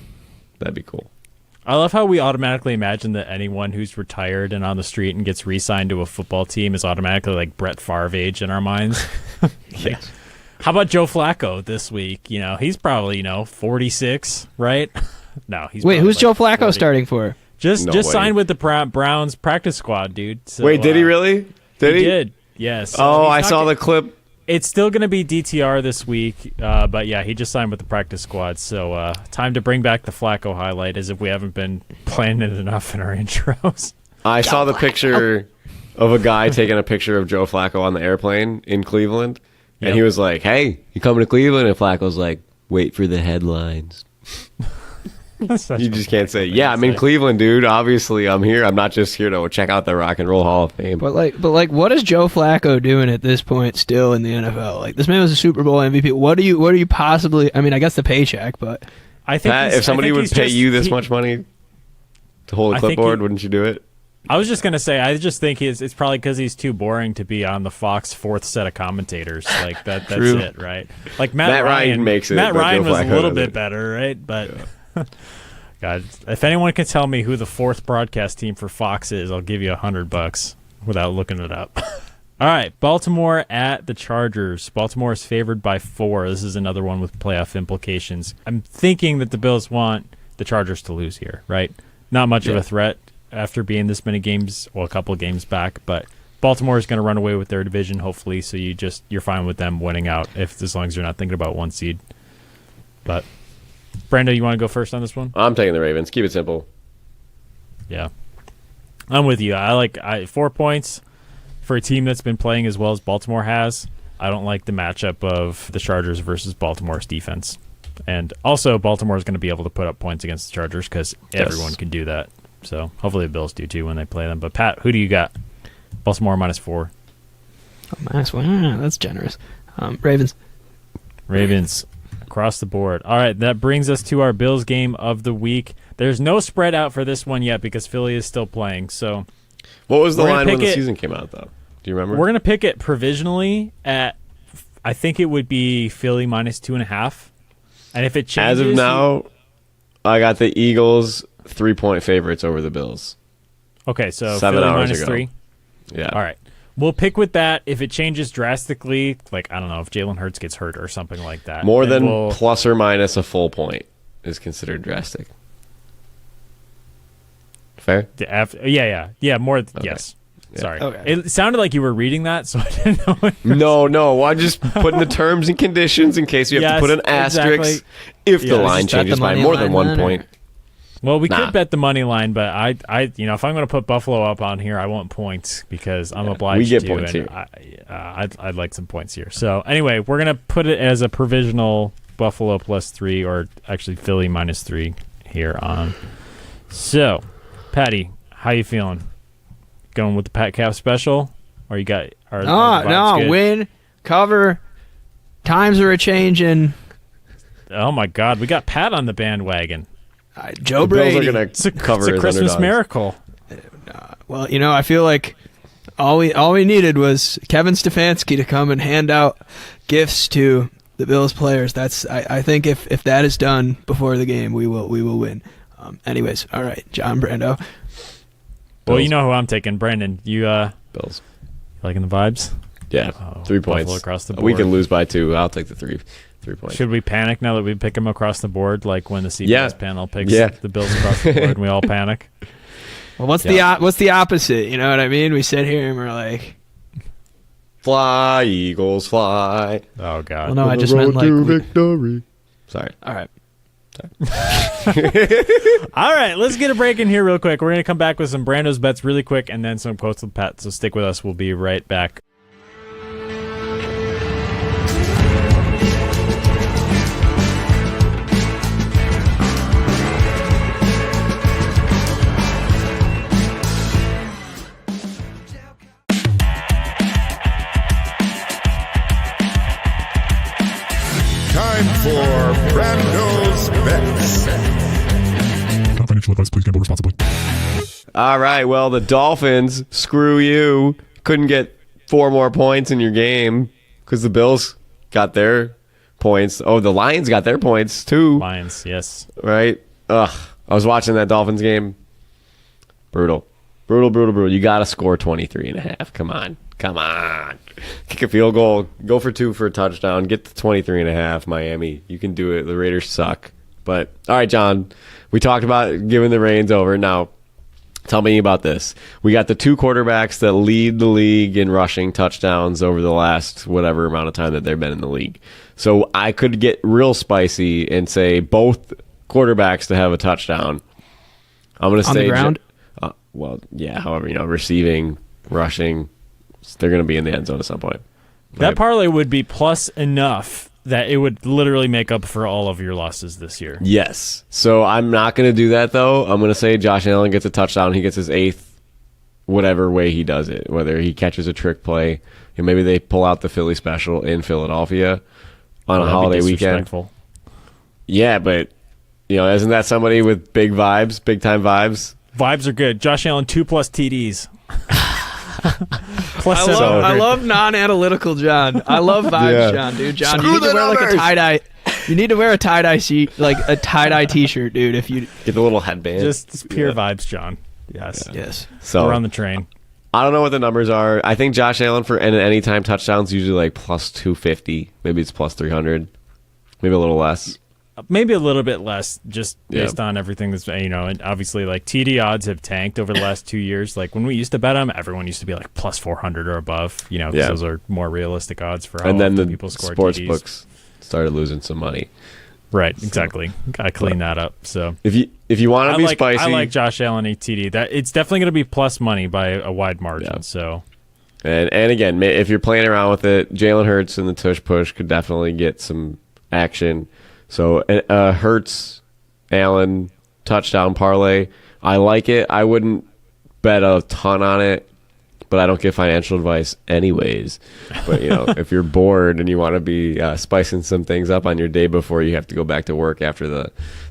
that'd be cool. I love how we automatically imagine that anyone who's retired and on the street and gets re-signed to a football team is automatically like Brett Favre age in our minds. Yes. How about Joe Flacco this week? You know, he's probably, 46, right? No, he's Wait, who's like Joe Flacco 40. starting for? Just way. signed with the Browns practice squad, dude. So, Wait, did he really? Did he? Did. Yes. So Oh, he's I not saw the clip. It's still going to be DTR this week, but yeah, he just signed with the practice squad. So time to bring back the Flacco highlight, as if we haven't been playing it enough in our intros. I saw the picture of a guy taking a picture of Joe Flacco on the airplane in Cleveland, and he was like, "Hey, you coming to Cleveland?" And Flacco's like, "Wait for the headlines." You just can't say, "Yeah, I'm in Cleveland, dude. Obviously, I'm here. I'm not just here to check out the Rock and Roll Hall of Fame." But what is Joe Flacco doing at this point still in the NFL? Like, this man was a Super Bowl MVP. What do you possibly? I mean, I guess the paycheck, but I think Pat, if somebody would pay you this much money to hold a clipboard, wouldn't you do it? I was just gonna say, I just think it's probably because he's too boring to be on the Fox fourth set of commentators. Like that's True. it, right? Like Matt Ryan makes it. Matt but Ryan Joe was a Flacco little doesn't. bit better, right? But God, if anyone can tell me who the fourth broadcast team for Fox is, I'll give you $100 without looking it up. All right, Baltimore at the Chargers. Baltimore is favored by 4. This is another one with playoff implications. I'm thinking that the Bills want the Chargers to lose here, right? Not much of a threat after being this many games, well, a couple of games back, but Baltimore is going to run away with their division, hopefully, so you're fine with them winning out as long as you're not thinking about 1 seed. But Brando, you want to go first on this one? I'm taking the Ravens. Keep it simple. Yeah. I'm with you. I like 4 points for a team that's been playing as well as Baltimore has. I don't like the matchup of the Chargers versus Baltimore's defense. And also, Baltimore is going to be able to put up points against the Chargers because everyone can do that. So hopefully the Bills do too when they play them. But Pat, who do you got? Baltimore -4. Oh, -1. That's generous. Ravens. Ravens across the board. All right, that brings us to our Bills game of the week. There's no spread out for this one yet because Philly is still playing. So what was the we're gonna line when pick the it- season came out, though? Do you remember? We're going to pick it provisionally at, I think it would be Philly -2.5. And if it changes... As of now, I got the Eagles 3-point favorites over the Bills. Okay, so 7 Philly hours ago. -3. Yeah. All right. We'll pick with that. If it changes drastically, like, I don't know, if Jalen Hurts gets hurt or something like that. More then than we'll, plus or minus a full point is considered drastic. Fair? Yeah, more, yes. Yeah. Sorry. Okay. It sounded like you were reading that, so I didn't know. No. I'm just putting the terms and conditions in case you have to put an asterisk exactly. if the Yeah, line just bet changes the by money more line than 1 then, or- point. Well, we Nah. could bet the money line, but I, if I'm going to put Buffalo up on here, I want points because I'm obliged we get to. points and here. I'd like some points here. So anyway, we're going to put it as a provisional Buffalo +3, or actually Philly -3 here on. So, Patty, how you feeling? Going with the Pat Cap special, or you got? Are the vibes good? Win, cover. Times are a changing. Oh my God, we got Pat on the bandwagon. Joe The Bills Brady. are going It's to a, cover it's a as Christmas underdogs. miracle. Well, I feel like all we needed was Kevin Stefanski to come and hand out gifts to the Bills players. That's I think if that is done before the game, we will win. Anyways, all right, John Brando. Well, you know who I'm taking, Brandon. You Bills. liking the vibes? Yeah, 3 points. Buffalo across the board. We can lose by 2. I'll take the 3 points. Should we panic now that we pick them across the board, like when the CBS panel picks Yeah. the Bills across the board and we all panic? Well, what's the opposite? You know what I mean? We sit here and we're like, Fly, Eagles, fly. Oh, God. well, no, I just meant like, victory. Sorry. all right. All right, let's get a break in here real quick. We're going to come back with some Brando's bets really quick and then some quotes with Pat, so stick with us. We'll be right back. Time for Brando's Bets. Not financial advice. Please gamble responsibly. All right, well, the Dolphins, screw you. Couldn't get 4 more points in your game because the Bills got their points. Oh, the Lions got their points too. Lions, yes. Right? Ugh. I was watching that Dolphins game. Brutal. Brutal. You got to score 23.5. Come on. Kick a field goal. Go for 2 for a touchdown. Get to 23.5, Miami. You can do it. The Raiders suck. But, all right, John. We talked about giving the reins over. Now, tell me about this. We got the 2 quarterbacks that lead the league in rushing touchdowns over the last whatever amount of time that they've been in the league. So I could get real spicy and say both quarterbacks to have a touchdown. I'm going to say On the ground? Well, yeah, however, receiving, rushing, they're going to be in the end zone at some point. That parlay would be plus enough that it would literally make up for all of your losses this year. Yes. So I'm not going to do that, though. I'm going to say Josh Allen gets a touchdown. He gets his 8th, whatever way he does it, whether he catches a trick play, and maybe they pull out the Philly special in Philadelphia on a holiday weekend. Yeah, but, isn't that somebody with big vibes, big-time vibes? Vibes are good. Josh Allen, 2+ TDs. Plus I love non-analytical John. I love vibes, John, dude. John, you need to wear like a tie-dye. You need to wear a tie-dye like a tie-dye T-shirt, dude. If you get the little headband, just pure vibes, John. Yes. So we're on the train. I don't know what the numbers are. I think Josh Allen for an anytime touchdowns usually like plus 250. Maybe it's plus 300. Maybe a little less. Maybe a little bit less, just based on everything that's, and obviously, like, TD odds have tanked over the last 2 years. Like, when we used to bet them, everyone used to be, like, plus 400 or above, because those are more realistic odds for how often people score sports TDs. Books started losing some money. Right, exactly. Got to clean that up. So if you want to be spicy, I like Josh Allen TD. That it's definitely going to be plus money by a wide margin. Yeah. So, and again, if you're playing around with it, Jalen Hurts and the tush push could definitely get some action. So Hurts, Allen, touchdown parlay. I like it. I wouldn't bet a ton on it, but I don't give financial advice anyways. But, if you're bored and you want to be spicing some things up on your day before you have to go back to work after the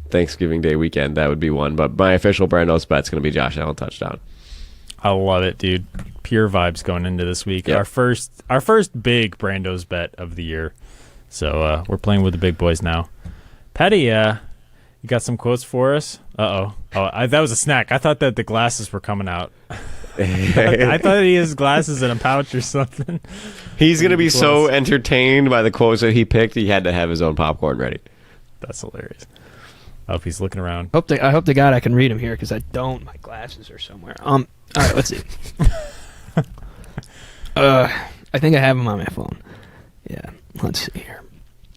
Thanksgiving Day weekend, that would be one. But my official Brando's bet's going to be Josh Allen touchdown. I love it, dude. Pure vibes going into this week. Yep. Our first big Brando's bet of the year. So we're playing with the big boys now. Patty, you got some quotes for us? Uh-oh. That was a snack. I thought that the glasses were coming out. I thought he has glasses in a pouch or something. He's going to be so entertained by the quotes that he picked, he had to have his own popcorn ready. That's hilarious. I hope he's looking around. I hope to God I can read them here because I don't. My glasses are somewhere. All right, let's see. I think I have them on my phone. Yeah, let's see here.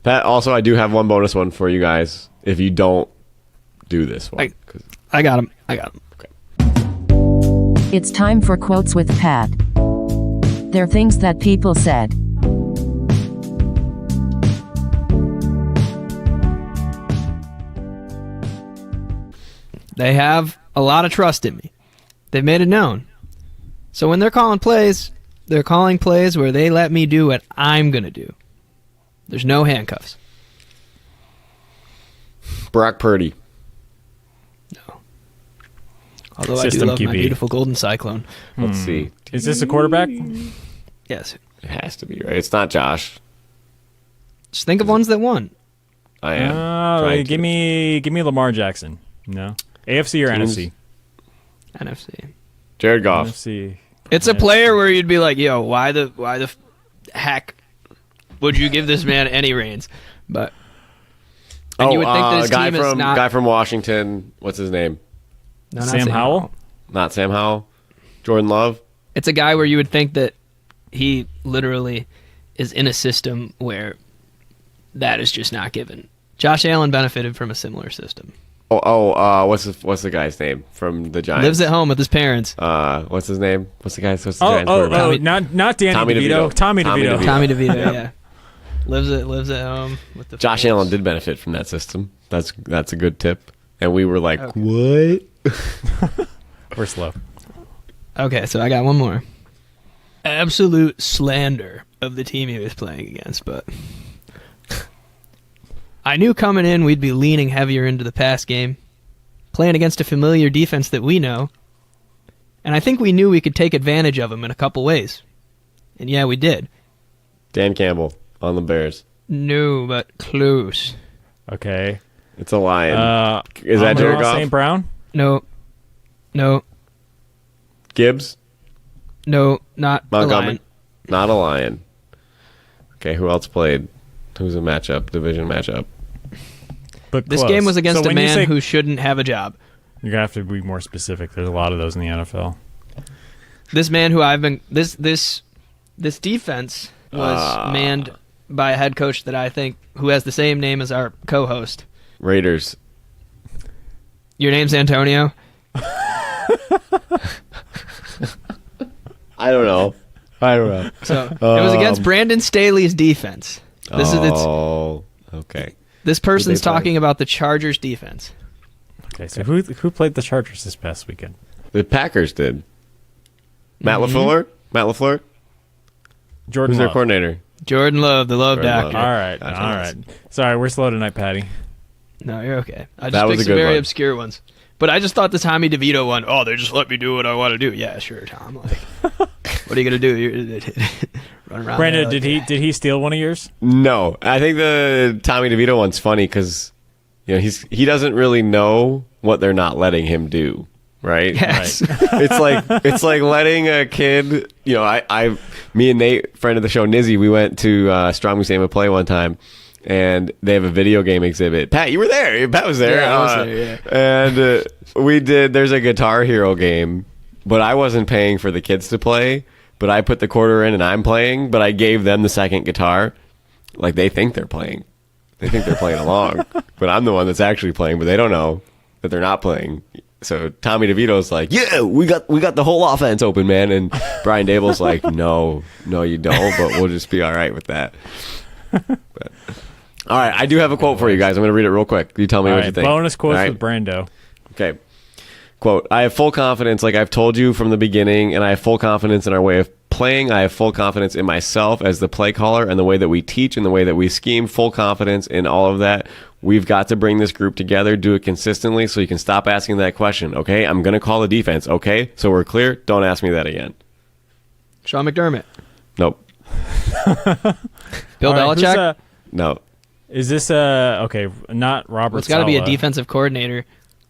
Pat, also, I do have one bonus one for you guys if you don't do this one. I got them. Okay. It's time for Quotes with Pat. They're things that people said. They have a lot of trust in me. They've made it known. So when they're calling plays where they let me do what I'm going to do. There's no handcuffs. Brock Purdy. No. Although I do love my beautiful golden cyclone. Let's see. Is this a quarterback? Yes. It has to be, right? It's not Josh. Just think of ones that won. I am. Give me Lamar Jackson. No. AFC or NFC? NFC. Jared Goff. NFC. It's a player where you'd be like, yo, why the heck would you give this man any reins? But and you would think that his guy team from is not guy from Washington. What's his name? no, not Sam Howell? Not Sam Howell. Jordan Love. It's a guy where you would think that he literally is in a system where that is just not given. Josh Allen benefited from a similar system. What's the guy's name from the Giants? Lives at home with his parents. What's his name? What's the Giants quarterback? Not Danny Tommy DeVito. DeVito. Tommy DeVito. Tommy DeVito, yeah. Lives at home with the Josh parents. Allen did benefit from that system. That's a good tip. And we were like, what? We're slow. Okay, so I got one more. Absolute slander of the team he was playing against, but I knew coming in we'd be leaning heavier into the pass game, playing against a familiar defense that we know, and I think we knew we could take advantage of him in a couple ways. And yeah, we did. Dan Campbell on the Bears. No, but close. Okay. It's a Lion. Is that Jared Goff? St. Brown? No, Gibbs? not Montgomery? a Lion. Not a Lion. Okay, who else played? Who's a division matchup? But This close. game was against So a when you man say- who shouldn't have a job. You're going to have to be more specific. There's a lot of those in the NFL. This man who I've been this defense was manned by a head coach that I think who has the same name as our co-host. Raiders. Your name's Antonio? I don't know. So it was against Brandon Staley's defense. Okay. This person's play? talking about the Chargers defense. Okay, so who played the Chargers this past weekend? The Packers did. Matt LaFleur? Matt LaFleur? Jordan Who's their Love. coordinator? Jordan Love, the Love Jordan Love. Doctor. All right, Gotcha. all right. Sorry, we're slow tonight, Patty. No, you're okay. I That just was picked a some good very one. obscure ones. But I just thought the Tommy DeVito one, they just let me do what I want to do. Yeah, sure, Tom. Like, what are you going to do? Run around Brando, there like did he steal one of yours? No. I think the Tommy DeVito one's funny because he doesn't really know what they're not letting him do. Right? Yes. It's like letting a kid, me and Nate, friend of the show, Nizzy, we went to Strong Museum of Play one time, and they have a video game exhibit. Pat, you were there. Pat was there. Yeah, I was there, yeah. And there's a Guitar Hero game, but I wasn't paying for the kids to play, but I put the quarter in and I'm playing, but I gave them the second guitar. Like, they think they're playing. They think they're playing along, but I'm the one that's actually playing, but they don't know that they're not playing. So Tommy DeVito's like, yeah, we got the whole offense open, man. And Brian Dable's like, no, you don't, but we'll just be all right with that. But, all right, I do have a quote for you guys. I'm going to read it real quick. You tell me All what right, you think. bonus quotes All right? with Brando. Okay. Quote, I have full confidence, like I've told you from the beginning, and I have full confidence in our way of playing. I have full confidence in myself as the play caller and the way that we teach and the way that we scheme. Full confidence in all of that. We've got to bring this group together, do it consistently so you can stop asking that question. Okay, I'm going to call the defense. Okay, so we're clear. Don't ask me that again. Sean McDermott. Nope. Bill All right, Belichick. No. Is this okay? Not Robert. Well, it's got to be a Saleh. defensive coordinator.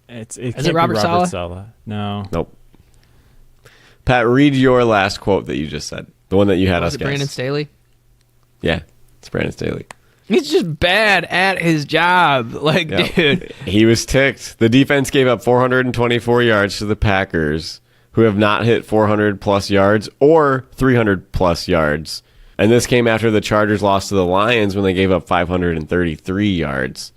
It Is can't it be Robert Saleh? Saleh. No. Nope. Pat, read your last quote that you just said. The one that you had Was us it guess. Brandon Staley? Yeah, it's Brandon Staley. He's just bad at his job. Like, Yeah. dude. He was ticked. The defense gave up 424 yards to the Packers, who have not hit 400-plus yards or 300-plus yards. And this came after the Chargers lost to the Lions when they gave up 533 yards.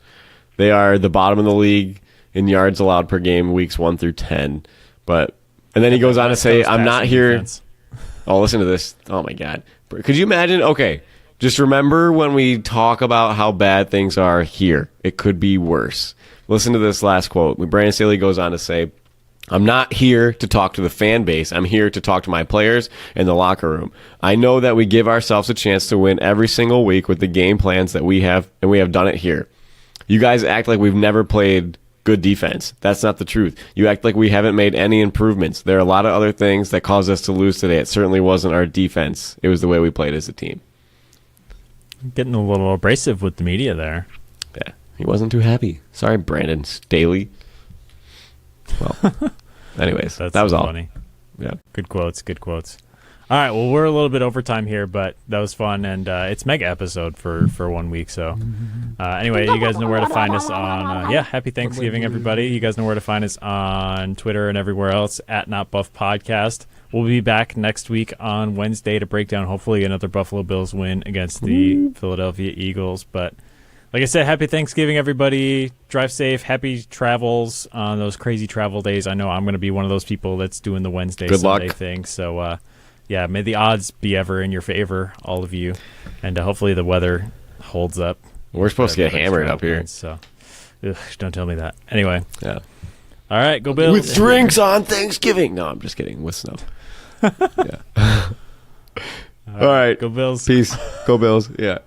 They are the bottom of the league in yards allowed per game, weeks 1 through 10. And then he goes on to say, I'm not here. Defense. Oh, listen to this. Oh, my God. Could you imagine? Okay, just remember when we talk about how bad things are here. It could be worse. Listen to this last quote. Brandon Staley goes on to say, I'm not here to talk to the fan base. I'm here to talk to my players in the locker room. I know that we give ourselves a chance to win every single week with the game plans that we have, and we have done it here. You guys act like we've never played good defense. That's not the truth. You act like we haven't made any improvements. There are a lot of other things that caused us to lose today. It certainly wasn't our defense. It was the way we played as a team. Getting a little abrasive with the media there. Yeah, he wasn't too happy. Sorry, Brandon Staley. Well, anyways, That's that was all. funny. Yeah. Good quotes. Good quotes. All right, well, we're a little bit overtime here, but that was fun, and it's mega episode for 1 week. So anyway, you guys know where to find us on. Happy Thanksgiving, everybody. You guys know where to find us on Twitter and everywhere else at Not Buff Podcast. We'll be back next week on Wednesday to break down hopefully another Buffalo Bills win against the Philadelphia Eagles. But like I said, happy Thanksgiving, everybody. Drive safe. Happy travels on those crazy travel days. I know I'm going to be one of those people that's doing the Wednesday, Sunday thing. So, may the odds be ever in your favor, all of you. And hopefully the weather holds up. We're supposed to get hammered up here. So, don't tell me that. Anyway. Yeah. All right, go Bills. With drinks on Thanksgiving. No, I'm just kidding. With snuff. Yeah. All right. Go Bills. Peace. Go Bills. Yeah.